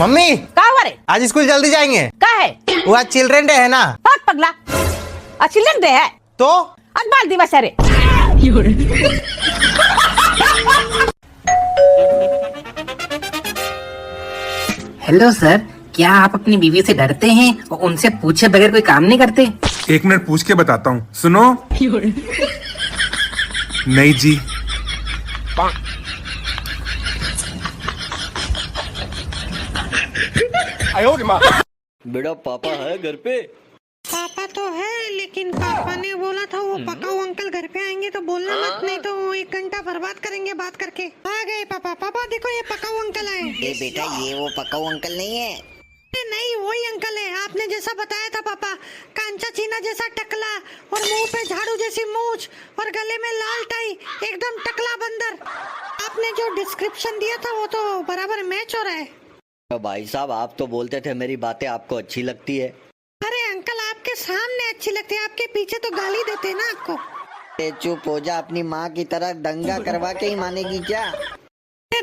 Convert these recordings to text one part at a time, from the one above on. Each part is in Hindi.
मम्मी का हुआ रे? आज स्कूल जल्दी जाएंगे। का है? वो आज चिल्ड्रन डे है ना। बहुत पगला। आज चिल्ड्रन डे है तो आज बाल दिवस है रे। हेलो सर, क्या आप अपनी बीवी से डरते हैं और उनसे पूछे बगैर कोई काम नहीं करते? एक मिनट पूछ के बताता हूँ, सुनो। नहीं जी। बेटा पापा है घर पे? पापा तो है, लेकिन पापा ने बोला था वो पकाऊ अंकल घर पे आएंगे तो बोलना मत, नहीं तो 1 घंटा बर्बाद करेंगे बात करके। आ गए पापा। पापा देखो ये पकाऊ अंकल आए। ए बेटा ये वो पकाऊ अंकल नहीं है। नहीं वही अंकल है, आपने जैसा बताया था पापा। कांचा चीना जैसा टकला और मुंह पे झाड़ू जैसी मूछ और गले में लाल टाई, एकदम टकला बंदर। आपने जो डिस्क्रिप्शन दिया था वो तो बराबर मैच हो रहा है। भाई साहब आप तो बोलते थे मेरी बातें आपको अच्छी लगती है। अरे अंकल आपके सामने अच्छी लगती है, आपके पीछे तो गाली देते हैं ना आपको। चुप हो जा, अपनी माँ की तरह दंगा करवा के ही मानेगी क्या?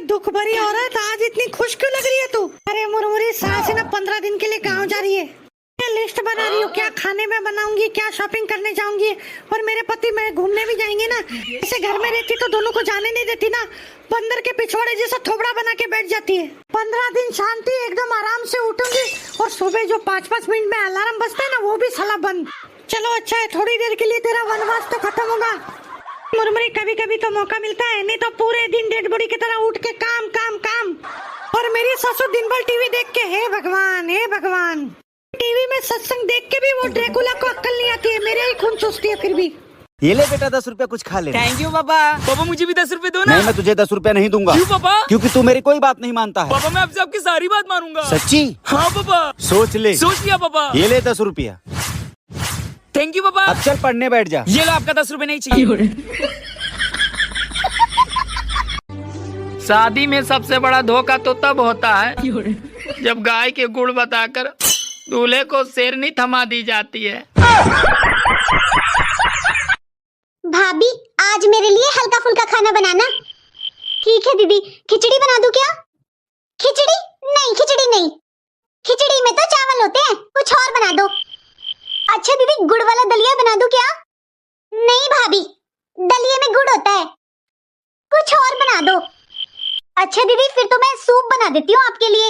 दुख भरी औरत, आज इतनी खुश क्यों लग रही है तू? अरे मुरमुरी सास है ना, 15 दिन के लिए गाँव जा रही है। लिस्ट बना रही हूँ, क्या खाने में बनाऊंगी, क्या शॉपिंग करने जाऊंगी। और मेरे पति मैं घूमने भी जाएंगे ना। ऐसे घर में रहती तो दोनों को जाने नहीं देती ना। बंदर के पिछवाड़े जैसा थोबड़ा बना के बैठ जाती है। 15 दिन शांति, एकदम आराम से उठूंगी। और सुबह जो 5-5 मिनट में अलार्म बजता है ना, वो भी साला बंद। चलो अच्छा है, थोड़ी देर के लिए तेरा वनवास तो खत्म होगा। मुरमुरी कभी कभी तो मौका मिलता है, नहीं तो पूरे दिन डेड बॉडी की तरह उठ के काम काम काम। और मेरी ससुर दिन भर टीवी देख के, हे भगवान हे भगवान, टीवी में सत्संग देख के भी वो ड्रैकुला को अक्ल नहीं आती है। मेरे ही खून चूसती है फिर भी। ये ले बेटा 10 रुपया कुछ खा ले। थैंक यू पापा। पापा मुझे भी 10 रुपए दो ना। नहीं, मैं तुझे 10 रुपया नहीं दूंगा। क्यों पापा? क्योंकि तू मेरी कोई बात नहीं मानता है। पापा मैं आपसे आपकी सारी बात मानूंगा। सच्ची? हाँ पापा। सोच ले। सोच लिया पापा। ये ले 10 रुपया। थैंक यू पापा। अब चल पढ़ने बैठ जा। ये लो आपका 10 रुपए नहीं चाहिए। शादी में सबसे बड़ा धोखा तो तब होता है जब गाय के गुण बताकर दूल्हे को शेरनी थमा दी जाती है। भाभी आज मेरे लिए हल्का फुल्का खाना बनाना। ठीक है दीदी। खिचड़ी बना दूं क्या? खिचड़ी नहीं, खिचड़ी नहीं, खिचड़ी में तो चावल होते हैं, कुछ और बना दो। अच्छा दीदी गुड़ वाला दलिया बना दूं क्या? नहीं भाभी, दलिये में गुड़ होता है, कुछ और बना दो। अच्छा दीदी फिर तो मैं सूप बना देती हूँ आपके लिए।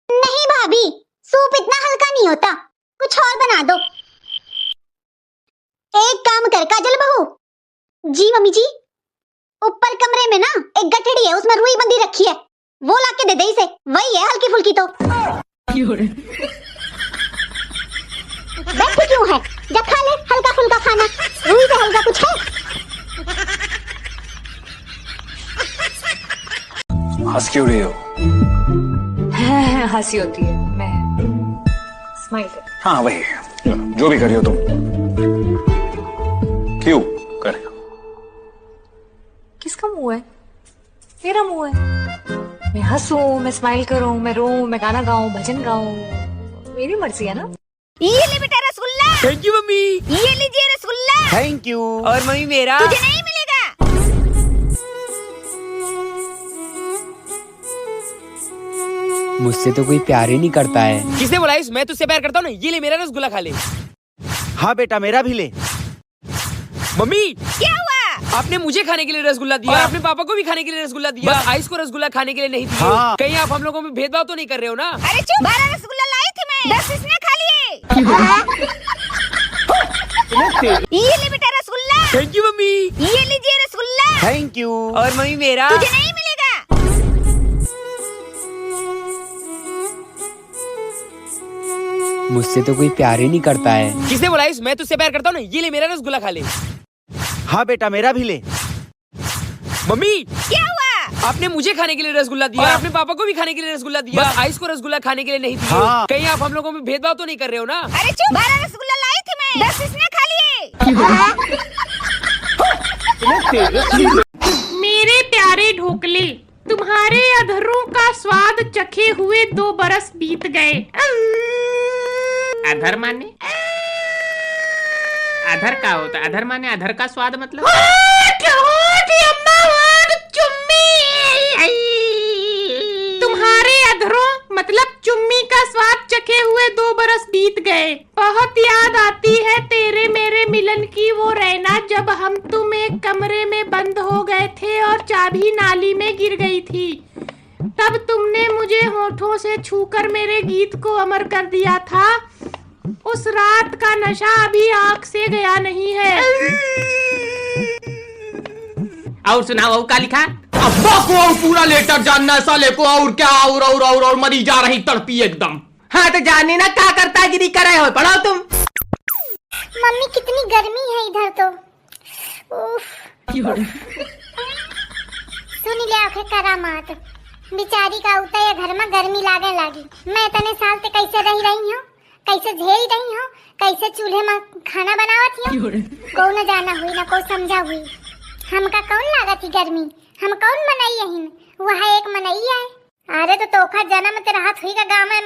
नहीं भाभी, सूप इतना हल्का नहीं होता, कुछ और बना दो। एक काम कर काजल बहू। जी मम्मी जी। ऊपर कमरे में ना एक गठड़ी है, उसमें रुई बंधी रखी है, वो लाके दे दे इसे, वही है हल्की फुल्की तो। बैठी क्यों है, जा खा ले हल्का फुल्का खाना, रुई से हल्का कुछ है? हंस क्यों रही हो? हंसी होती है, मैं स्माइल कर। हाँ वही, जो भी करियो तुम। क्यों कर रही हो? किसका मुंह है? मेरा मुंह है। मैं हंसूं, मैं स्माइल करूं, मैं रोऊं, मैं गाना गाऊं, भजन गाऊं, मेरी मर्जी है ना। ये ले बेटा रसगुल्ला। Thank you mummy. ये लीजिए रसगुल्ला। Thank you. और मम्मी मेरा तुझे नहीं मिलेगा। मुझसे तो कोई प्यार ही नहीं करता है। किसने बोला इस? मैं तुझसे प्यार करता हूँ ना। ये ले मेरा रसगुल्ला खा ले। हाँ बेटा मेरा भी ले। मम्मी क्या हुआ? आपने मुझे खाने के लिए रसगुल्ला दिया और अपने पापा को भी खाने के लिए रसगुल्ला दिया, बस आइस को रसगुल्ला खाने के लिए नहीं दिया। हाँ। कहीं आप हम लोगों में भेदभाव तो नहीं कर रहे हो ना? अरे चुप, 12 रसगुल्ला लाई थी मैं, 10 इसने खा लिए। ये ले बेटा रसगुल्ला। Thank you mummy. ये लीजिए रसगुल्ला। Thank you. और मम्मी मेरा तुझे नहीं मिलेगा। मुझसे तो कोई प्यार ही नहीं करता है। किसने बोला इस? मैं तुझसे प्यार करता हूँ ना। ये ले मेरा रसगुल्ला खा ले। हाँ बेटा मेरा भी ले। मम्मी क्या हुआ? आपने मुझे खाने के लिए रसगुल्ला दिया और अपने पापा को भी खाने के लिए रसगुल्ला दिया, बस आइस को रसगुल्ला खाने के लिए नहीं दिया। हाँ। कहीं आप हम लोगों में भेदभाव तो नहीं कर रहे हो ना? अरे चुप, 12 रसगुल्ला लाई थी मैं, 10 इसने खा लिए। मेरे प्यारे ढोकले, तुम्हारे अधरों का स्वाद चखे हुए 2 बरस बीत गए। अधर माने? अधर का होता? अधर माने अधर का स्वाद मतलब? तुम्हारे अधरों मतलब बहुत याद आती है तेरे मेरे मिलन की वो रहना, जब हम तुम एक कमरे में बंद हो गए थे और चाबी नाली में गिर गई थी। तब तुमने मुझे होठों से छूकर मेरे गीत को अमर कर दिया था। उस रात का नशा अभी आंख से गया नहीं है। और सुनाओ क्या लिखा? अब्बा को और पूरा लेटर जानना है साले को, और क्या और मरी जा रही तड़पी एकदम। हाँ तो जाने ना क्या करता है गिरी करे हो, पढ़ाओ तुम। मम्मी कितनी गर्मी है इधर तो। उफ। सुन ले आखे करा मात बिचारी का उता या घर में गर्मी लागे लागी। मैं इतने साल से कैसे रही हूँ, कैसे झेल रही हूँ, कैसे चूल्हे में खाना बनावत हूँ। को न जाना हुई ना को समझा हुई। हमका कौन लागत थी गर्मी, हम कौन मनाई है, वह एक मनाई है। अरे तो तोखा जन्म तेरा हाथ हुई का गाँव में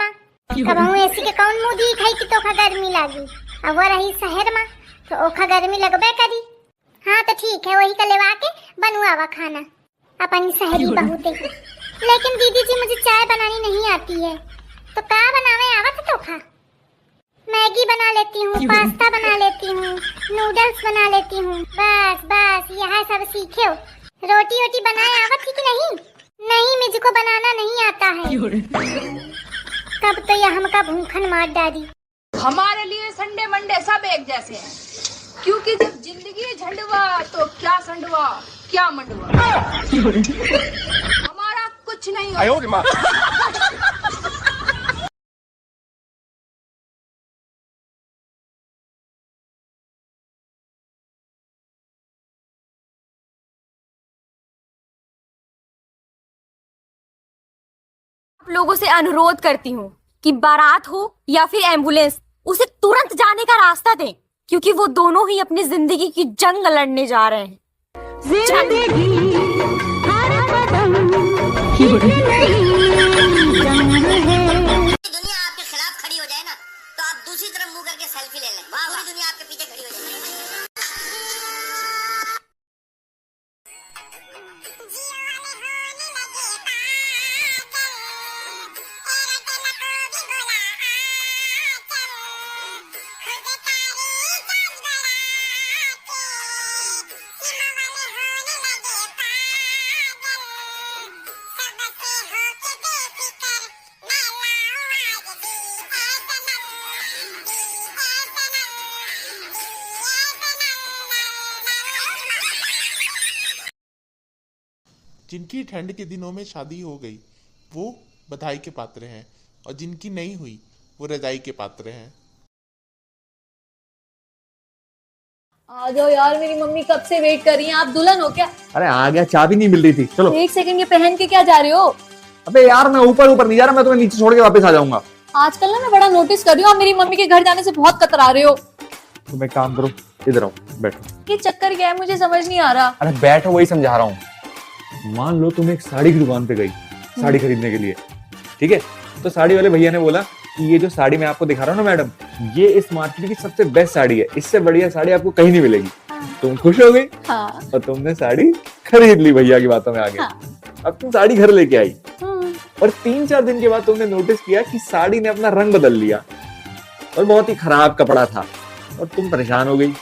कब हूँ ऐसी के कौन मुँह दी खाई कि तोखा गर्मी लागी। अब वो रही शहर में तो ओखा गर्मी लगबे करी। हाँ तो ठीक है वही का लेवा के बनवावा खाना अपनी शहरी बहू दे। लेकिन दीदी जी मुझे चाय बनानी नहीं आती है, तो क्या बनावे आवत तोखा? मैगी बना लेती हूँ, पास्ता बना लेती हूँ, नूडल्स बना लेती हूँ, बस यह सब सीखे हो। रोटी वोटी बनाए आवत थी कि नहीं? नहीं मुझको बनाना नहीं आता है। तब तो यह हमका भूखन मार डाली। हमारे लिए संडे मंडे सब एक जैसे हैं, क्योंकि जब जिंदगी झंडवा तो क्या संडवा क्या मंडवा। हमारा कुछ नहीं होता। लोगों से अनुरोध करती हूँ कि बारात हो या फिर एम्बुलेंस, उसे तुरंत जाने का रास्ता दें, क्योंकि वो दोनों ही अपनी जिंदगी की जंग लड़ने जा रहे हैं। दुनिया आपके खिलाफ खड़ी हो जाए ना, तो आप दूसरी तरफ मुंह करके सेल्फी ले लें। पूरी दुनिया आपके पीछे खड़ी हो जाए। जिनकी ठंड के दिनों में शादी हो गई वो बधाई के पात्र हैं, और जिनकी नहीं हुई वो रजाई के पात्र हैं। आ जाओ यार, मेरी मम्मी कब से वेट कर रही है। आप दुल्हन हो क्या? अरे आ गया, चाबी नहीं मिल रही थी। चलो एक सेकंड, ये पहन के क्या जा रहे हो? अबे यार मैं ऊपर नहीं जा रहा, मैं तुम्हें नीचे छोड़ के वापस आ जाऊंगा। आजकल ना मैं बड़ा नोटिस कर रही हूँ, आप मेरी मम्मी के घर जाने से बहुत कतरा रहे हो। तुम एक काम करो, इधर आओ, बैठो। ये चक्कर क्या है, मुझे समझ नहीं आ रहा। अरे बैठो, वही समझा रहा हूँ। मान लो तुम एक साड़ी की दुकान पे गई साड़ी खरीदने के लिए, ठीक है? तो साड़ी वाले भैया ने बोला कि ये जो साड़ी मैं आपको दिखा रहा हूँ ना मैडम, ये इस मार्केट की सबसे बेस्ट साड़ी है, इससे बढ़िया साड़ी आपको कहीं नहीं मिलेगी। तुम खुश हो गई और तुमने साड़ी खरीद ली भैया की बातों में आगे। अब तुम साड़ी घर लेके आई और 3-4 दिन के बाद तुमने नोटिस किया कि साड़ी ने अपना रंग बदल लिया और बहुत ही खराब कपड़ा था और तुम परेशान हो गई।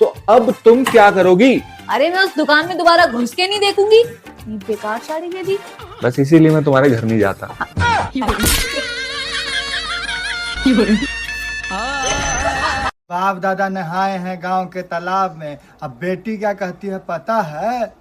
तो अब तुम क्या करोगी? अरे मैं उस दुकान में दोबारा घुस के नहीं देखूंगी, बेकार साड़ी दे दी। बस इसीलिए मैं तुम्हारे घर नहीं जाता। बाप दादा नहाए हैं गांव के तालाब में, अब बेटी क्या कहती है पता है?